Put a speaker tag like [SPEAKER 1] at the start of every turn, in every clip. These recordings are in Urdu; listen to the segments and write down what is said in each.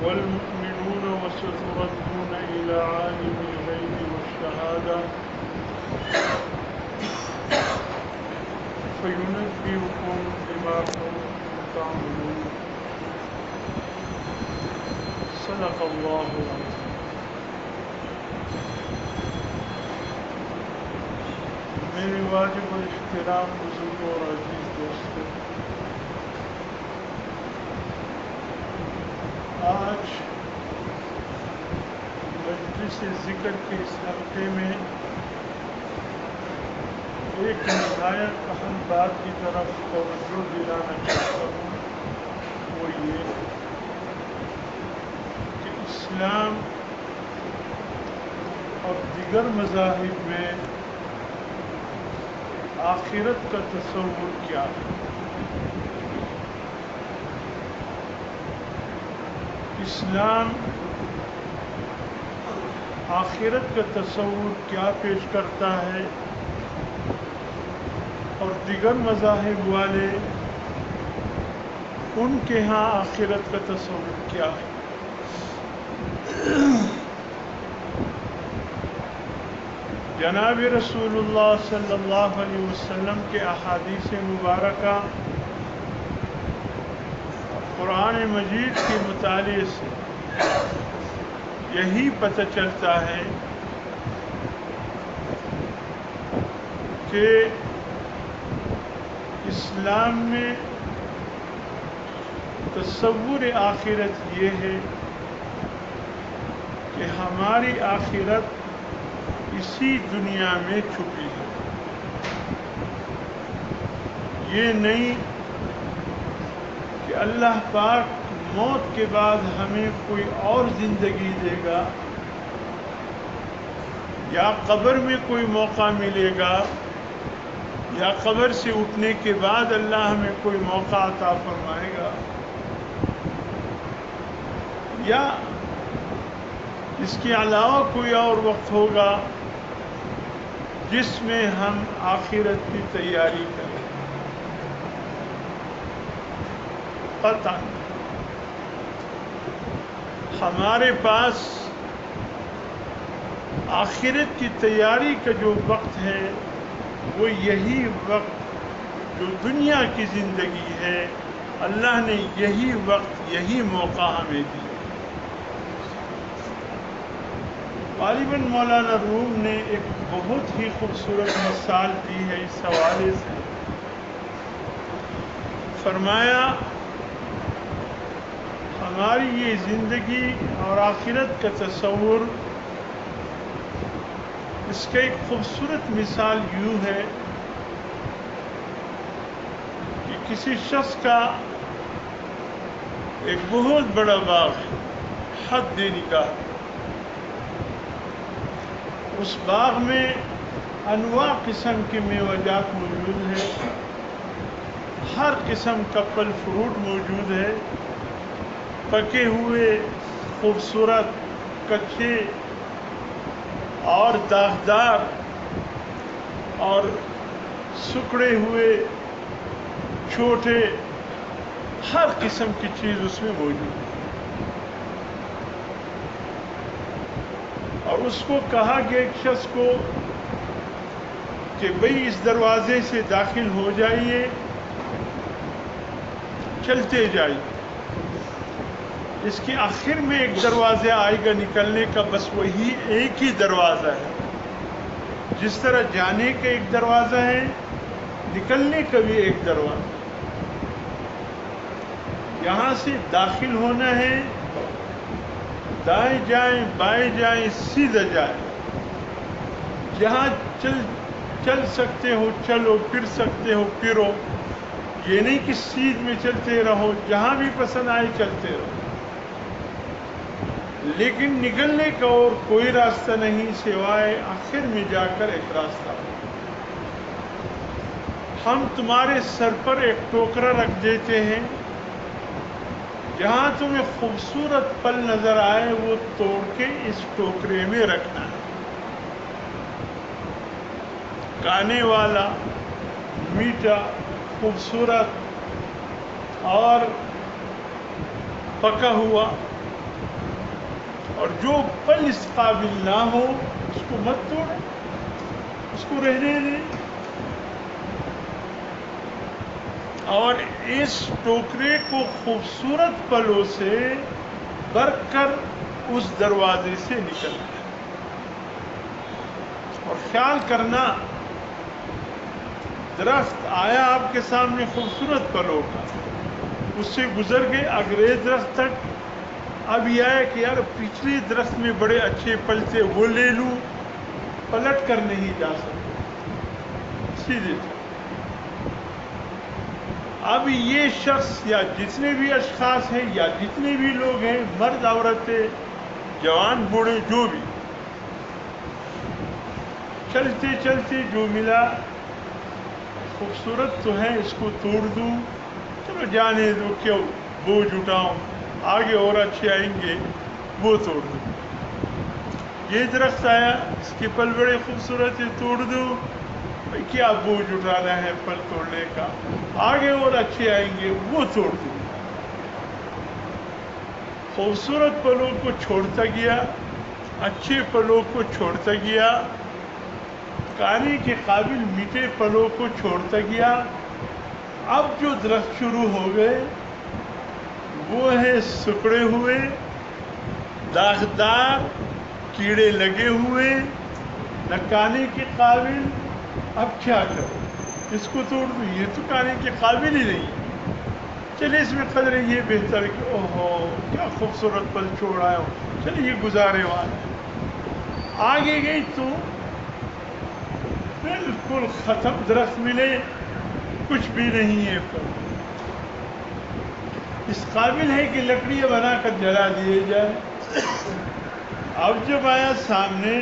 [SPEAKER 1] والمؤمنون وستردون إلى عالم الغيب والشهادة فينبئكم بما كنتم تعملون صدق اللہ العظیم۔ میرے واجب و احترام بزرگوں اور عزیز دوستوں، آج مجلس ذکر کے اس حلقے میں ایک نہایت اہم بات کی طرف توجہ دلانا چاہتا ہوں، وہ یہ کہ اسلام اور دیگر مذاہب میں آخرت کا تصور کیا ہے۔ اسلام آخرت کا تصور کیا پیش کرتا ہے اور دیگر مذاہب والے ان کے ہاں آخرت کا تصور کیا ہے۔ جناب رسول اللہ صلی اللہ علیہ وسلم کے احادیث مبارکہ قرآن مجید کے مطالعے سے یہی پتہ چلتا ہے کہ اسلام میں تصور آخرت یہ ہے کہ ہماری آخرت اسی دنیا میں چھپی ہے۔ یہ نہیں کہ اللہ پاک موت کے بعد ہمیں کوئی اور زندگی دے گا یا قبر میں کوئی موقع ملے گا یا قبر سے اٹھنے کے بعد اللہ ہمیں کوئی موقع عطا فرمائے گا یا اس کے علاوہ کوئی اور وقت ہوگا جس میں ہم آخرت کی تیاری کریں۔ قطعاً ہمارے پاس آخرت کی تیاری کا جو وقت ہے وہ یہی وقت جو دنیا کی زندگی ہے، اللہ نے یہی وقت یہی موقع ہمیں دیا۔ غالباً مولانا روم نے ایک بہت ہی خوبصورت مثال دی ہے اس حوالے سے۔ فرمایا ہماری یہ زندگی اور آخرت کا تصور، اس کا ایک خوبصورت مثال یوں ہے کہ کسی شخص کا ایک بہت بڑا باغ ہے، حد نکاح، اس باغ میں انواع قسم کے میوجات موجود ہیں، ہر قسم کا پھل فروٹ موجود ہے، پکے ہوئے، خوبصورت، کچے اور داغدار اور سکڑے ہوئے، چھوٹے، ہر قسم کی چیز اس میں موجود ہے۔ اور اس کو کہا گیا ایک شخص کو کہ بھئی اس دروازے سے داخل ہو جائیے، چلتے جائیے۔ اس کے آخر میں ایک دروازہ آئے گا نکلنے کا، بس وہی ایک ہی دروازہ ہے۔ جس طرح جانے کا ایک دروازہ ہے، نکلنے کا بھی ایک دروازہ۔ یہاں سے داخل ہونا ہے، دائیں جائیں، بائیں جائیں، سیدھا جائیں۔ جہاں چل سکتے ہو چلو، پھر سکتے ہو پھرو۔ یہ نہیں کہ سیدھ میں چلتے رہو، جہاں بھی پسند آئے چلتے رہو، لیکن نکلنے کا اور کوئی راستہ نہیں سوائے آخر میں جا کر ایک راستہ۔ ہم تمہارے سر پر ایک ٹوکرا رکھ دیتے ہیں، جہاں تمہیں خوبصورت پھل نظر آئے وہ توڑ کے اس ٹوکرے میں رکھنا ہے۔ کھانے والا، میٹھا، خوبصورت اور پکا ہوا اور جو پل اس قابل نہ ہو اس کو مت توڑیں، اس کو رہنے دیں. اور اس ٹوکرے کو خوبصورت پلوں سے بھر کر اس دروازے سے نکلنا ہے. اور خیال کرنا، درخت آیا آپ کے سامنے خوبصورت پلوں کا، اس سے گزر گئے اگلے درخت تک. اب یہ ہے کہ یار پچھلے درخت میں بڑے اچھے پل تھے وہ لے لوں، پلٹ کر نہیں جا سکتے سیدھے. اب یہ شخص یا جتنے بھی اشخاص ہیں یا جتنے بھی لوگ ہیں، مرد عورتیں، جوان بوڑھے، جو بھی، چلتے چلتے جو ملا خوبصورت تو ہے اس کو توڑ دوں، چلو جانے دو، کیوں بوجھ اٹھاؤں، آگے اور اچھے آئیں گے، وہ توڑ دوں. یہ درخت آیا، اس کے پل بڑے خوبصورت ہے، توڑ دوں، کیا بوجھ اٹھانا ہے پل توڑنے کا، آگے اور اچھے آئیں گے، وہ توڑ دوں. خوبصورت پلوں کو چھوڑتا گیا، اچھے پلوں کو چھوڑتا گیا، کھانے کے قابل میٹھے پلوں کو چھوڑتا گیا. اب جو درخت شروع ہو گئے وہ ہے سکڑے ہوئے، داغدار، کیڑے لگے ہوئے، نہ کھانے کے قابل. اب کیا کرو، اس کو توڑ دوں، یہ تو کھانے کے قابل ہی نہیں. چلیے اس میں قدر یہ بہتر کہ اوہو کیا خوبصورت پل چھوڑ آیا ہوں، چلیے یہ گزارے والا ہے. آگے گئی تو بالکل ختم درخت ملے، کچھ بھی نہیں ہے پل. اس قابل ہے کہ لکڑیاں بنا کر جلا دیے جائے. اب جب آیا سامنے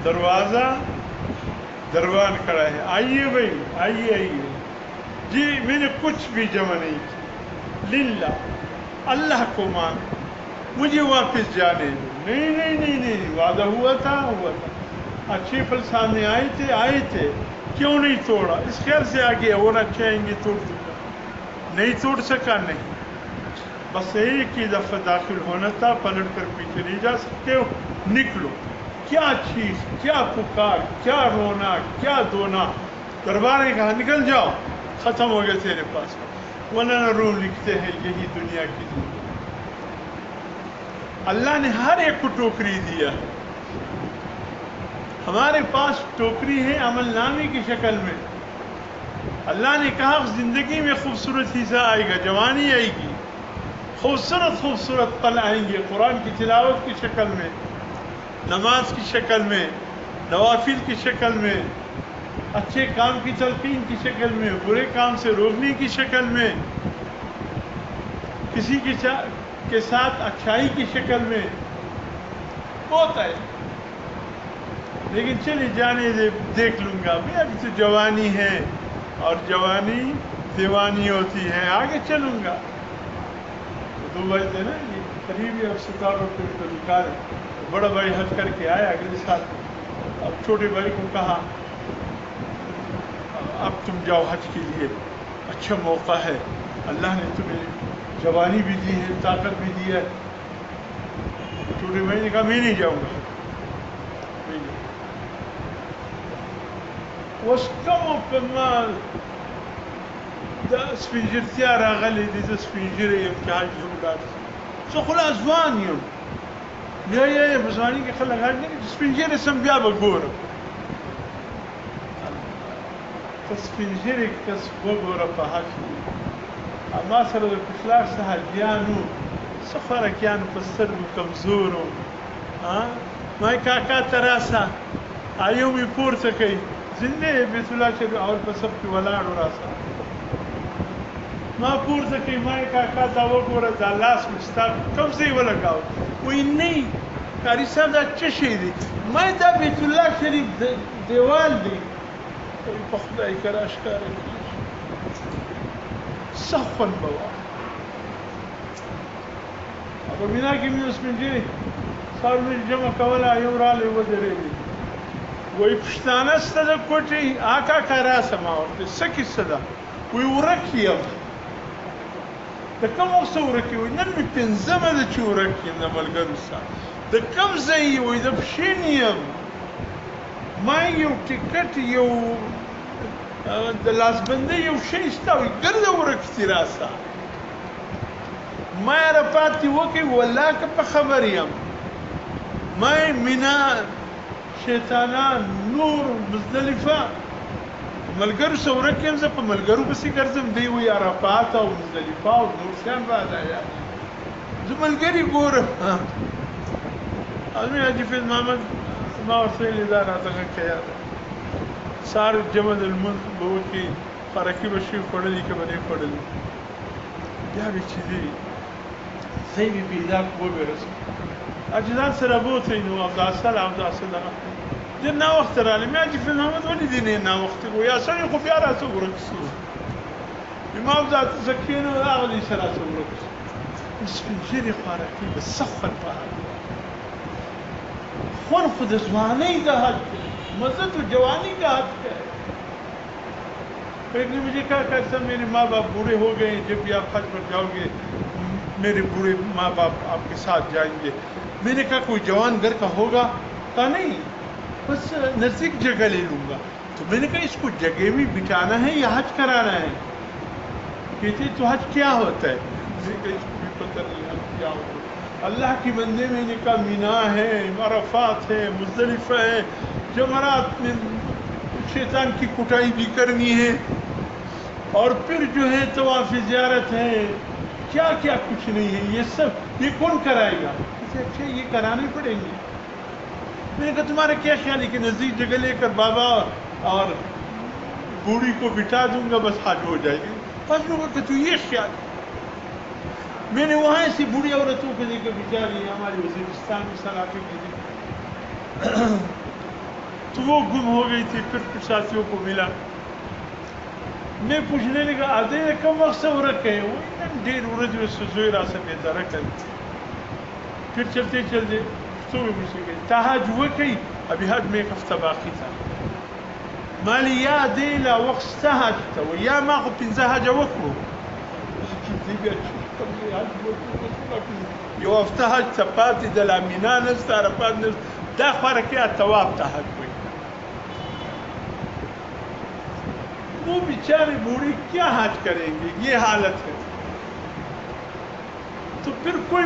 [SPEAKER 1] دروازہ، دروان کھڑا ہے، آئیے بھائی، آئیے آئیے. جی میں نے کچھ بھی جمع نہیں کی، للہ، اللہ کو مان، مجھے واپس جانے دو. نہیں نہیں نہیں نہیں، وعدہ ہوا تھا، ہوا تھا. اچھے پل سامنے آئے تھے، کیوں نہیں توڑا؟ اس خیال سے آگے اور اچھے آئیں گے، توڑ دوں گا. نہیں توڑ سکا، نہیں. بس ایک ہی دفعہ داخل ہونا تھا، پلٹ کر پیچھے نہیں جا سکتے ہو، نکلو. کیا چیز، کیا پکار، کیا رونا، کیا دونا. دربار نے کہا نکل جاؤ، ختم ہو گیا تیرے پاس. مولانا روم لکھتے ہیں یہی دنیا کی زندگی. اللہ نے ہر ایک کو ٹوکری دیا ہے. ہمارے پاس ٹوکری ہے عمل نامے کی شکل میں. اللہ نے کہا زندگی میں خوبصورت حصہ آئے گا، جوانی آئے گی، خوبصورت خوبصورت پل آئیں گے، قرآن کی تلاوت کی شکل میں، نماز کی شکل میں، نوافل کی شکل میں، اچھے کام کی تلقین کی شکل میں، برے کام سے روکنے کی شکل میں، کسی کے ساتھ اچھائی کی شکل میں. بہت ہے، لیکن چلے جانے دے، دیکھ لوں گا. میں ابھی تو جوانی ہے اور جوانی دیوانی ہوتی ہے، آگے چلوں گا. دو بھائی تھے نا، یہ قریبی اب 17 روپے کو نکالے. بڑا بھائی حج کر کے آیا اگلے سال. اب چھوٹے بھائی کو کہا اب تم جاؤ حج کے لیے، اچھا موقع ہے، اللہ نے تمہیں جوانی بھی دی ہے، طاقت بھی دی ہے. چھوٹے بھائی نے کہا میں نہیں جاؤں گا. وسکمو کمال دا سپینجرتیا راغلی دي، د سپینجرې یم چې حج ته ولاړ زه خو لا ځوان یم. یا په ځواني کې خلک حج نه کوي، سپینجرې سم بیا به ګورم. ته سپینجرې کس وګوره په حج کې. ما سره د پخلار څه حاجیانو څه خوارکیانو په سترګو کمزور وو. ما یې کاکا ته راسه، ایو مې پورته کوي، زنده بیت الله شریف اور په سب کې ولاړ راسه. ما پورته کوي، ما یې کاکا ته وګوره، دا لاس مې ستا کوم ځای ولګاو؟ وایي نه قاري صاحب دا څه شی دی؟ ما یې دا بیت الله شریف دیوال دی. وایي په خدای که راښکاره کېږي څه خوند به واخلو. په مینا کې مې اوس پنجرې سارونه جمع کوله، یو رالی ودرېدې. وایي پښتانه سته د کوټې؟ کاکا راسه. ما ورته څه کیسه ده؟ وایي ورک یم، د کوم وخت ورکې وي نن مې پنځمه ده چې ورک یم د ملګرو سره د کوم ځای وي د پښین یم ما یو ټیکټ یو د لاسبندۍ یو شی شته وي ګرده ورکستې راسه ما عرفات دې وکړې والله که په خبر یم ما مینا شیطانان نور مزدلفه ملګرو سره ورک یم زه په ملګرو پسې ګرځم دی وایي عرفات او مزدلفه او نور شیان راته یاد زه ملګري ګورم حضرت حاجي فیض محمد ما ورته ویلي دا راته غږ که یاده سهار جمع د لمونځ به وکړي خوراکي به شي خوړلي که به نه خوړلي بیا به چې دی ځای مې پیدا کړو وبېرسم اجداد سره بوتئ نو اوداسه دغه ډېر ناوخته راغلی مې حاجي فیض محمد ولې دې نه ناوخته کړو یا سړی خو بیا راڅه ورک شو ما اوداسه څه کښېنو هغه دې څه راڅه ورک شو سپین ږیرې خوراکي به څه خوند په حال خوند خو د ځوانۍ کا حد ہے مزہ تو جوانی کا حد ہے ایک نے مجھے کہا کہ سر میرے ماں باپ بوڑھے ہو گئے جب بھی آپ حج پر جاؤ گے میرے بوڑھے ماں باپ آپ کے ساتھ جائیں گے میں نے کہا کوئی جوان گھر کا ہوگا کہا نہیں بس نزدیک جگہ لے لوں گا تو میں نے کہا اس کو جگہ میں بٹھانا ہے یا حج کرانا ہے کہتے تو حج کیا ہوتا ہے اس کو بھی پتہ نہیں حج کیا ہوتا ہے اللہ کی بندے میں نے کہا مینا ہے عرفات ہے مزدلفہ ہے جمرات میں شیطان کی کٹائی بھی کرنی ہے اور پھر جو ہے طواف زیارت ہے کیا کیا کچھ نہیں ہے یہ سب یہ کون کرائے گا اسے اچھا یہ کرانے پڑیں گے میں نے کہا تمہارا کیا خیال ہے کہ نزدیک جگہ لے کر بابا اور بوڑھی کو بٹھا دوں گا بس حج ہو جائے گی بس لوگوں کا تو یہ خیال میں نے وہاں ایسی بوڑھی عورتوں کو لے کر بٹھا دی ہمارے وزیرستان میں سلاقے کے لیے تو وہ گم ہو گئی تھی پھر کچھ ساتھیوں کو ملا میں پوچھنے لگا آدھے کم وقت سے ورک ہے وہ ڈیر ورج میں سوئی راسا میں درک ہے پھر چلتے چلتے تو میں پوچھ گئی تاحج وہ کئی ابھی حج میں ایک ہفتہ باقی تھا مالی یا دے لا وقت تاحج تھا وہ یا ما کو پنزا حج وکو یو هفته حج ته پاتې د لا مینا نشته عرفات نشته دا خواره کې طواف ته حج وایي وہ بیچارے بوڑھے کیا حج کریں گے یہ حالت ہے تو پھر کوئی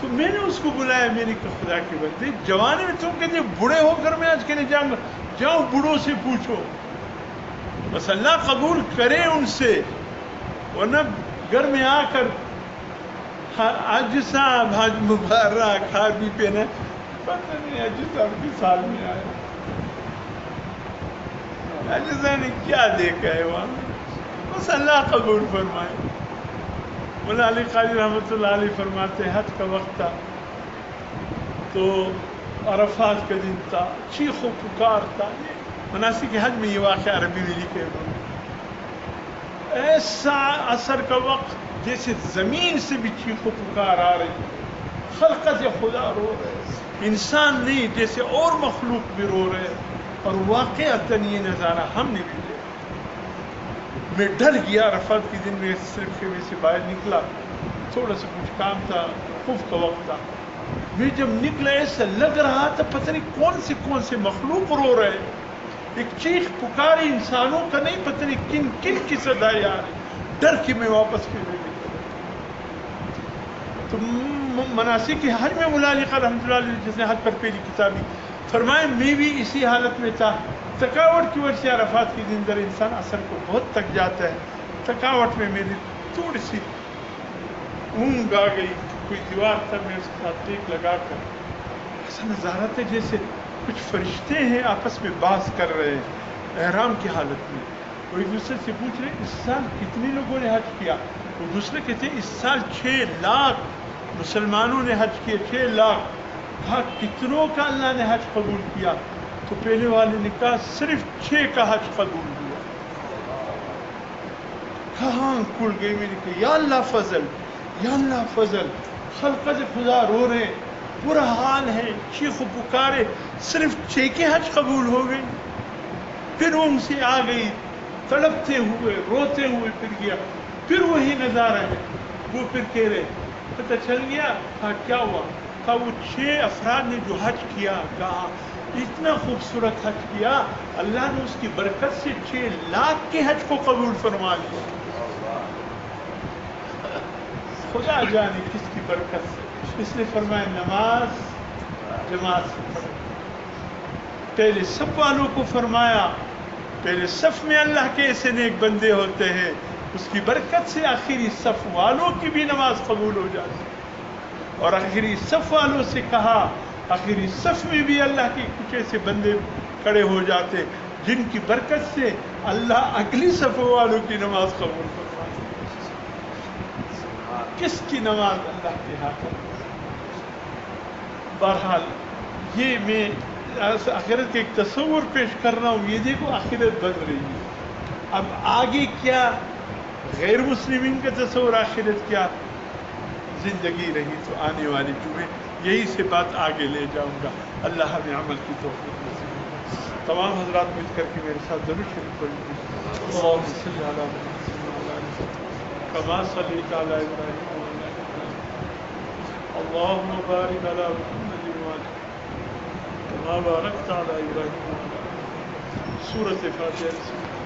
[SPEAKER 1] تو میں نے اس کو بلایا میں نے کہا خدا کے بندے جوانے میں تم کہتے بوڑھے ہو کر میں آج کے لیے جاؤں گا جاؤ بوڑھوں سے پوچھو بس اللہ قبول کرے ان سے ورنہ گھر میں آ کر حج صاحب حج مبارک کھا بھی پینا پتہ نہیں حج صاحب کے سال میں آیا حج صاحب نے کیا دیکھا ہے وہاں بس اللہ قبول فرمائے مولا علی قاری رحمۃ اللہ علیہ فرماتے حج کا وقت تھا تو عرفات کا دن تھا چیخ و پکار تھا مناسک حج میں یہ واقعہ عربی میں لکھے انہوں نے ایسا عصر کا وقت جیسے زمین سے بھی چیخ و پکار آ رہی خلقت خدا رو رہے انسان نہیں جیسے اور مخلوق بھی رو رہے اور واقعتاً یہ نظارہ ہم نے بھی دیکھا میں ڈر گیا عرفات کے دن میں صرف خیمے سے باہر نکلا تھوڑا سا کچھ کام تھا خوف کا وقت تھا میں جب نکلا ایسا لگ رہا تھا پتہ نہیں کون سے مخلوق رو رہے ایک چیخ پکاری انسانوں کا نہیں پتہ نہیں کن کن کی صدائی آ رہی ڈر کے میں واپس خیمے میں تو مناسک حج میں مولا علی قاری رحمۃ اللہ علیہ جس نے حج پر پہلی کتابی فرمائے میں بھی اسی حالت میں تھا تھکاوٹ کی وجہ سے عرفات کے دن در انسان اثر کو بہت تک جاتا ہے تھکاوٹ میں میری تھوڑی سی اونگ آ گئی کوئی دیوار تھا میں اس کے ساتھ ٹیک لگا کر ایسا نظارہ تھا جیسے کچھ فرشتے ہیں آپس میں بات کر رہے ہیں احرام کی حالت میں وہ ایک دوسرے سے پوچھ رہے اس سال کتنے لوگوں نے حج کیا وہ دوسرے کہتے ہیں اس سال 6 لاکھ مسلمانوں نے حج کیا 6 لاکھ کہا کتنوں کا اللہ نے حج قبول کیا تو پہلے والے نے کہا صرف 6 کا حج قبول کیا کہاں کھل گئی میں نے کہا یا اللہ فضل خلقت خدا رو رہے برا حال ہے چیخ و پکارے صرف 6 کے حج قبول ہو گئی پھر وہ ان سے آ گئی تڑپتے ہوئے روتے ہوئے پھر گیا پھر وہی نظارہ ہے وہ پھر کہہ رہے پتہ چل گیا کہا کیا ہوا؟ کہا وہ 6 افراد نے جو حج کیا، کہا اتنا خوبصورت حج کیا، اللہ نے اس کی برکت سے 6 لاکھ کے حج کو قبول فرما لیا۔ خدا جانے کس کی برکت سے۔ اس نے فرمایا نماز جماعت سے پڑھو۔ پہلے صف والوں کو فرمایا پہلے صف میں اللہ کے ایسے نیک بندے ہوتے ہیں، اس کی برکت سے آخری صف والوں کی بھی نماز قبول ہو جاتی ہے۔ اور آخری صف والوں سے کہا آخری صف میں بھی اللہ کے کچھ ایسے بندے کھڑے ہو جاتے جن کی برکت سے اللہ اگلی صف والوں کی نماز قبول فرماتا ہے۔ کس کی نماز اللہ کے ہاتھ ہے؟ بہرحال یہ میں آخرت کا ایک تصور پیش کر رہا ہوں، یہ دیکھو آخرت بن رہی ہے۔ اب آگے کیا غیر مسلمین کا تصور آخرت کیا زندگی رہی تو آنے والی جمعے یہی سے بات آگے لے جاؤں گا۔ اللہ ہمیں عمل کی توفیق نصیب۔ تمام حضرات مل کر کے میرے ساتھ ضرور شریک پڑھیں۔ اللہم صلی علی محمد کما صلیت علی ابراہیم وعلی آل ابراہیم اللہم بارک علی محمد وعلی کما بارکت علی ابراہیم وعلی آل ابراہیم۔ سورۃ فاتحہ۔